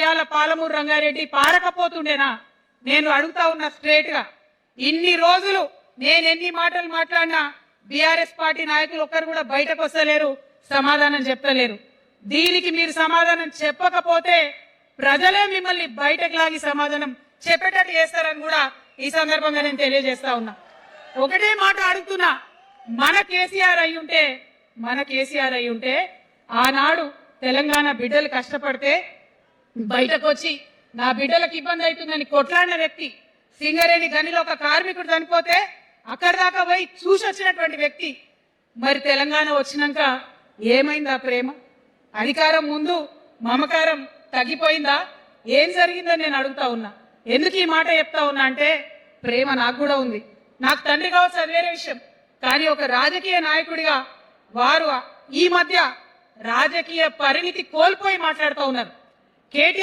ఇవాళ పాలమూరు రంగారెడ్డి పారకపోతుండేనా? నేను అడుగుతా ఉన్నా స్ట్రేట్ గా. ఇన్ని రోజులు నేను ఎన్ని మాటలు మాట్లాడినా బీఆర్ఎస్ పార్టీ నాయకులు ఒక్కరు కూడా బయటకు వస్తలేరు, సమాధానం చెప్తలేరు. దీనికి మీరు సమాధానం చెప్పకపోతే ప్రజలే మిమ్మల్ని బయటకు లాగి సమాధానం చెప్పేటట్టు చేస్తారని కూడా ఈ సందర్భంగా నేను తెలియజేస్తా ఉన్నా. ఒకటే మాట అడుగుతున్నా, మన కేసీఆర్ అయి ఉంటే ఆనాడు తెలంగాణ బిడ్డలు కష్టపడితే బయటకు వచ్చి నా బిడ్డలకు ఇబ్బంది అవుతుందని కొట్లాడిన వ్యక్తి, సింగరేణి గనిలో ఒక కార్మికుడు చనిపోతే అక్కడి దాకా పోయి చూసి వచ్చినటువంటి వ్యక్తి, మరి తెలంగాణ వచ్చినాక ఏమైందా ప్రేమ? అధికారం ముందు మమకారం తగ్గిపోయిందా? ఏం జరిగిందని నేను అడుగుతా ఉన్నా. ఎందుకు ఈ మాట చెప్తా ఉన్నా అంటే ప్రేమ నాకు కూడా ఉంది. నాకు తండ్రి కావచ్చు, అది వేరే విషయం. కానీ ఒక రాజకీయ నాయకుడిగా వారు ఈ మధ్య రాజకీయ పరిణితి కోల్పోయి మాట్లాడుతూ ఉన్నారు. కేటీఆర్